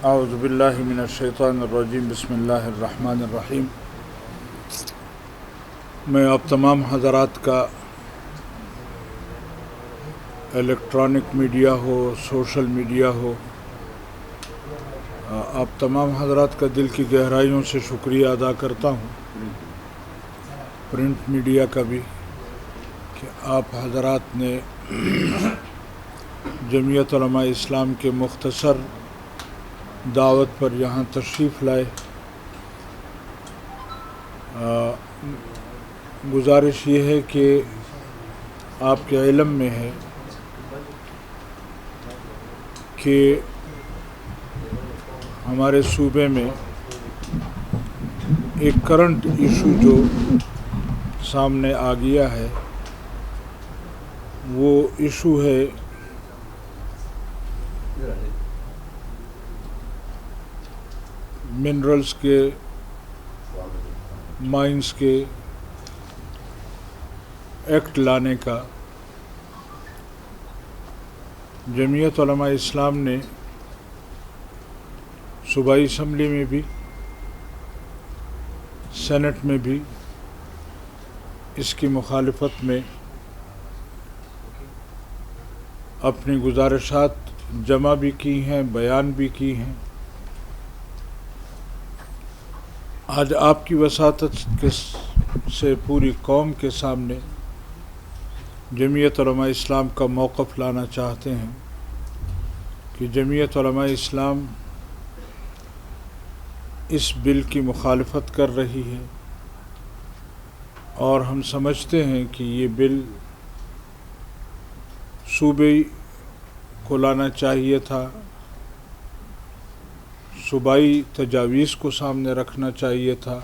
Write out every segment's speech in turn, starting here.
اعوذ باللہ من الشیطان الرجیم بسم اللہ الرحمن الرحیم۔ میں آپ تمام حضرات کا الیکٹرانک میڈیا ہو، سوشل میڈیا ہو، آپ تمام حضرات کا دل کی گہرائیوں سے شکریہ ادا کرتا ہوں، پرنٹ میڈیا کا بھی، کہ آپ حضرات نے جمعیت علماء اسلام کے مختصر دعوت پر یہاں تشریف لائے۔ گزارش یہ ہے کہ آپ کے علم میں ہے کہ ہمارے صوبے میں ایک کرنٹ ایشو جو سامنے آ گیا ہے، وہ ایشو ہے منرلز کے، مائنز کے ایکٹ لانے کا۔ جمعیت علماء اسلام نے صوبائی اسمبلی میں بھی، سینٹ میں بھی اس کی مخالفت میں اپنی گزارشات جمع بھی کی ہیں، بیان بھی کی ہیں۔ آج آپ کی وساطت سے پوری قوم کے سامنے جمعیت علماء اسلام کا موقف لانا چاہتے ہیں کہ جمعیت علماء اسلام اس بل کی مخالفت کر رہی ہے، اور ہم سمجھتے ہیں کہ یہ بل صوبے کو لانا چاہیے تھا، صوبائی تجاویز کو سامنے رکھنا چاہیے تھا۔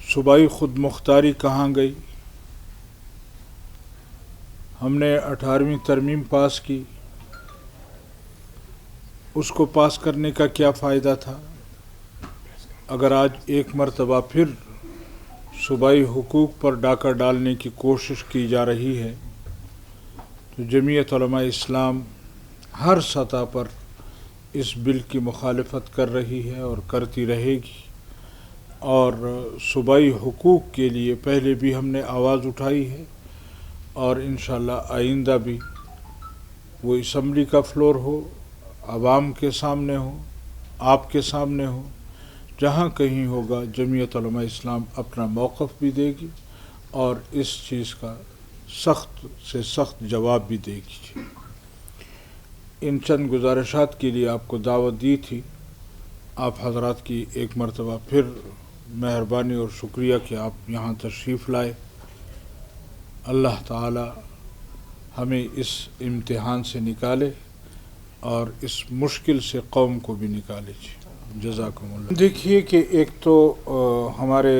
صوبائی خود مختاری کہاں گئی؟ ہم نے 18ویں ترمیم پاس کی، اس کو پاس کرنے کا کیا فائدہ تھا؟ اگر آج ایک مرتبہ پھر صوبائی حقوق پر ڈاکہ ڈالنے کی کوشش کی جا رہی ہے، تو جمعیت علماء اسلام ہر سطح پر اس بل کی مخالفت کر رہی ہے اور کرتی رہے گی، اور صوبائی حقوق کے لیے پہلے بھی ہم نے آواز اٹھائی ہے، اور انشاءاللہ آئندہ بھی، وہ اسمبلی کا فلور ہو، عوام کے سامنے ہو، آپ کے سامنے ہو، جہاں کہیں ہوگا، جمعیت علماء اسلام اپنا موقف بھی دے گی اور اس چیز کا سخت سے سخت جواب بھی دے گی۔ ان چند گزارشات کے لیے آپ کو دعوت دی تھی۔ آپ حضرات کی ایک مرتبہ پھر مہربانی اور شکریہ کہ آپ یہاں تشریف لائے۔ اللہ تعالی ہمیں اس امتحان سے نکالے اور اس مشکل سے قوم کو بھی نکالے۔ جزاکم اللہ۔ دیکھیے کہ ایک تو ہمارے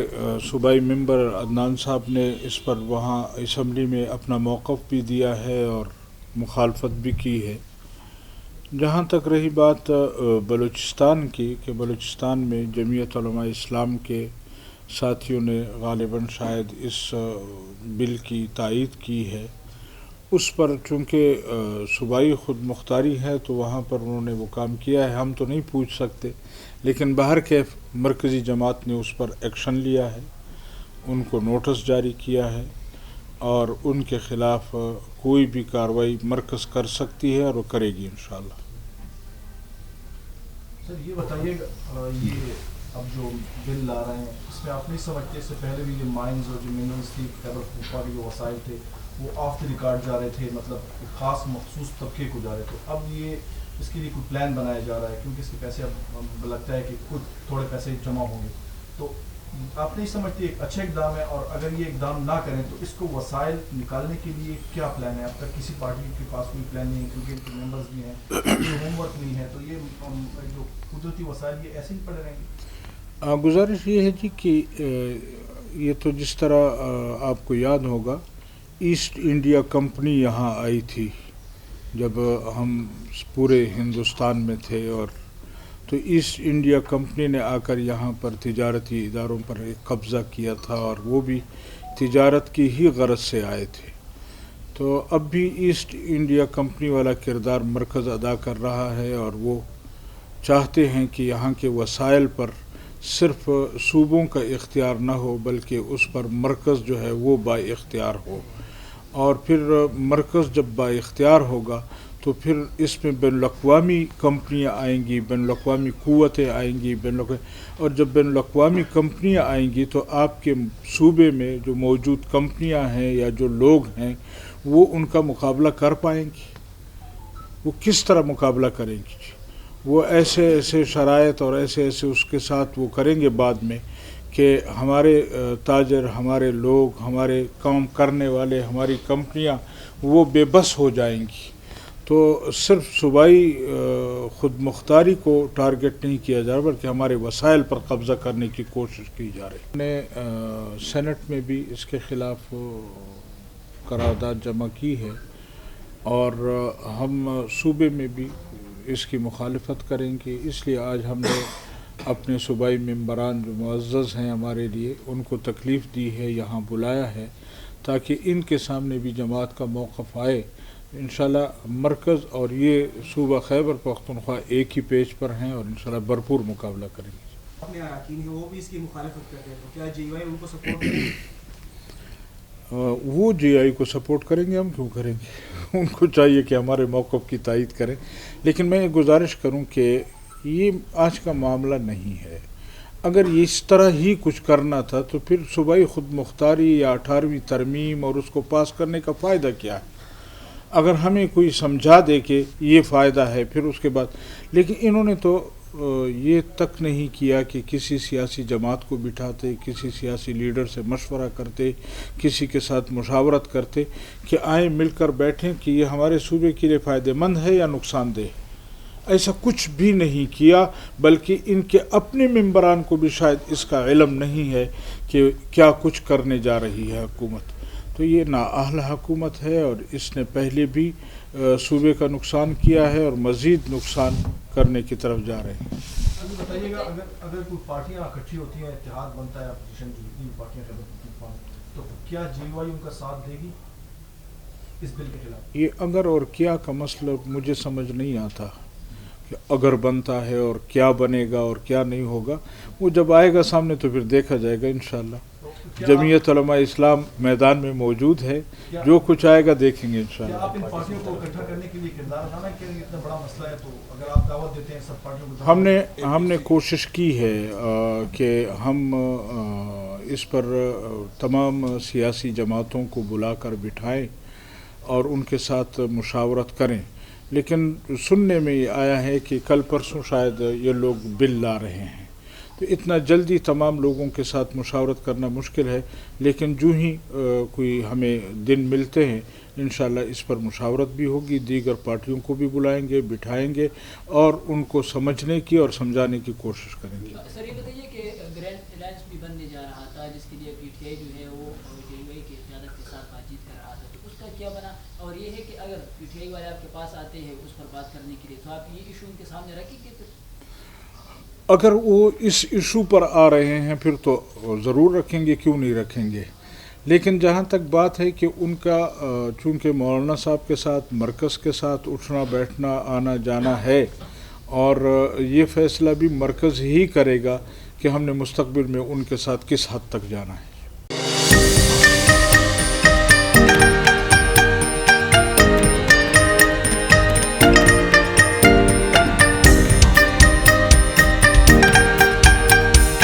صوبائی ممبر عدنان صاحب نے اس پر وہاں اسمبلی میں اپنا موقف بھی دیا ہے اور مخالفت بھی کی ہے۔ جہاں تک رہی بات بلوچستان کی، کہ بلوچستان میں جمعیت علماء اسلام کے ساتھیوں نے غالباً شاید اس بل کی تائید کی ہے، اس پر چونکہ صوبائی خود مختاری ہے تو وہاں پر انہوں نے وہ کام کیا ہے، ہم تو نہیں پوچھ سکتے، لیکن باہر کے مرکزی جماعت نے اس پر ایکشن لیا ہے، ان کو نوٹس جاری کیا ہے، اور ان کے خلاف کوئی بھی کارروائی مرکز کر سکتی ہے اور وہ کرے گی انشاءاللہ۔ سر یہ بتائیے گا، یہ اب جو بل لا رہے ہیں اس میں آپ نہیں سمجھتے، اس سے پہلے بھی جو مائنز اور جو منرلز تھی، خیبر پختونخوا کے جو وسائل تھے وہ آف دی ریکارڈ جا رہے تھے، مطلب ایک خاص مخصوص طبقے کو جا رہے تھے، اب یہ اس کے لیے کوئی پلان بنایا جا رہا ہے کیونکہ اس کے پیسے اب لگتا ہے کہ خود تھوڑے پیسے جمع ہوں گے، تو آپ نہیں سمجھتے ایک اچھا اقدام ہے؟ اور اگر یہ اقدام نہ کریں تو اس کو وسائل نکالنے کے لیے کیا پلان ہے؟ اب تک کسی پارٹی کے پاس کوئی پلان نہیں ہے کیونکہ ان کے ممبرز بھی ہیں، ہوم ورک نہیں ہے، تو یہ جو قدرتی وسائل یہ ایسے ہی پڑے رہیں گے؟ گزارش یہ ہے جی کہ یہ تو جس طرح آپ کو یاد ہوگا، ایسٹ انڈیا کمپنی یہاں آئی تھی جب ہم پورے ہندوستان میں تھے، اور تو ایسٹ انڈیا کمپنی نے آ کر یہاں پر تجارتی اداروں پر ایک قبضہ کیا تھا، اور وہ بھی تجارت کی ہی غرض سے آئے تھے۔ تو اب بھی ایسٹ انڈیا کمپنی والا کردار مرکز ادا کر رہا ہے، اور وہ چاہتے ہیں کہ یہاں کے وسائل پر صرف صوبوں کا اختیار نہ ہو، بلکہ اس پر مرکز جو ہے وہ با اختیار ہو، اور پھر مرکز جب با اختیار ہوگا تو پھر اس میں بین الاقوامی کمپنیاں آئیں گی، بین الاقوامی قوتیں آئیں گی، اور جب بین الاقوامی کمپنیاں آئیں گی تو آپ کے صوبے میں جو موجود کمپنیاں ہیں یا جو لوگ ہیں وہ ان کا مقابلہ کر پائیں گی؟ وہ کس طرح مقابلہ کریں گی؟ وہ ایسے شرائط اور ایسے اس کے ساتھ وہ کریں گے بعد میں کہ ہمارے تاجر، ہمارے لوگ، ہمارے کام کرنے والے، ہماری کمپنیاں وہ بے بس ہو جائیں گی۔ تو صرف صوبائی خود مختاری کو ٹارگٹ نہیں کیا جا رہا، بلکہ ہمارے وسائل پر قبضہ کرنے کی کوشش کی جا رہی ہے۔ ہم نے سینٹ میں بھی اس کے خلاف قرارداد جمع کی ہے، اور ہم صوبے میں بھی اس کی مخالفت کریں گے۔ اس لیے آج ہم نے اپنے صوبائی ممبران جو معزز ہیں ہمارے لیے، ان کو تکلیف دی ہے، یہاں بلایا ہے، تاکہ ان کے سامنے بھی جماعت کا موقف آئے۔ انشاءاللہ مرکز اور یہ صوبہ خیبر پختونخوا ایک ہی پیج پر ہیں، اور انشاءاللہ بھرپور مقابلہ کریں گے۔ اپنے اراکین ہیں وہ بھی اس کی مخالفت کرتے ہیں، تو کیا جے یو آئی ان کو سپورٹ کریں گے؟ وہ جے آئی کو سپورٹ کریں گے، ہم کیوں کریں گے؟ ان کو چاہیے کہ ہمارے موقف کی تائید کریں، لیکن میں یہ گزارش کروں کہ یہ آج کا معاملہ نہیں ہے۔ اگر اس طرح ہی کچھ کرنا تھا تو پھر صوبائی خود مختاری یا 18ویں ترمیم اور اس کو پاس کرنے کا فائدہ کیا ہے؟ اگر ہمیں کوئی سمجھا دے کہ یہ فائدہ ہے، پھر اس کے بعد، لیکن انہوں نے تو یہ تک نہیں کیا کہ کسی سیاسی جماعت کو بٹھاتے، کسی سیاسی لیڈر سے مشورہ کرتے، کسی کے ساتھ مشاورت کرتے کہ آئیں مل کر بیٹھیں کہ یہ ہمارے صوبے کے لیے فائدہ مند ہے یا نقصان دہ۔ ایسا کچھ بھی نہیں کیا، بلکہ ان کے اپنے ممبران کو بھی شاید اس کا علم نہیں ہے کہ کیا کچھ کرنے جا رہی ہے حکومت۔ تو یہ نااہل حکومت ہے، اور اس نے پہلے بھی صوبے کا نقصان کیا ہے اور مزید نقصان کرنے کی طرف جا رہے ہیں۔ بتائیے گا، اگر کوئی پارٹیاں اکٹھی ہوتی ہیں، اتحاد بنتا ہے اپوزیشن کی، جتنی پارٹیاں تو کیا جے یو آئی ان کا ساتھ دے گی اس بل کے خلاف؟ یہ اگر اور کیا کا مسئلہ مجھے سمجھ نہیں آتا کہ اگر بنتا ہے اور کیا بنے گا اور کیا نہیں ہوگا، وہ جب آئے گا سامنے تو پھر دیکھا جائے گا انشاءاللہ۔ جمعیت علماء اسلام میدان میں موجود ہے، جو کچھ آئے گا دیکھیں گے انشاءاللہ۔ آپ ان پارٹیوں کو اکٹھا کرنے کے لیے کردار ادا کریں گے؟ اتنا بڑا مسئلہ ہے تو اگر آپ دعوت دیتے ہیں سب پارٹیوں کو۔ ہم نے کوشش کی ہے کہ ہم اس پر تمام سیاسی جماعتوں کو بلا کر بٹھائیں اور ان کے ساتھ مشاورت کریں، لیکن سننے میں یہ آیا ہے کہ کل پرسوں شاید یہ لوگ بل لا رہے ہیں، تو اتنا جلدی تمام لوگوں کے ساتھ مشاورت کرنا مشکل ہے، لیکن جو ہی کوئی ہمیں دن ملتے ہیں انشاءاللہ اس پر مشاورت بھی ہوگی، دیگر پارٹیوں کو بھی بلائیں گے، بٹھائیں گے اور ان کو سمجھنے کی اور سمجھانے کی کوشش کریں گے۔ سر یہ بتائیے کہ گرینڈ الائنس بھی بننے جا رہا تھا، جس کے لیے پی ٹی آئی جو ہے وہ جے یو آئی کی قیادت کے ساتھ بات چیت کر رہا تھا، تو اس کا کیا بنا؟ اور یہ ہے کہ اگر پی ٹی آئی والے آپ کے پاس آتے ہیں اس پر بات کرنے کے لیے، تو آپ یہ ایشو ان کے سامنے رکھیں گے؟ اگر وہ اس ایشو پر آ رہے ہیں پھر تو ضرور رکھیں گے، کیوں نہیں رکھیں گے، لیکن جہاں تک بات ہے کہ ان کا چونکہ مولانا صاحب کے ساتھ مرکز کے ساتھ اٹھنا بیٹھنا آنا جانا ہے، اور یہ فیصلہ بھی مرکز ہی کرے گا کہ ہم نے مستقبل میں ان کے ساتھ کس حد تک جانا ہے۔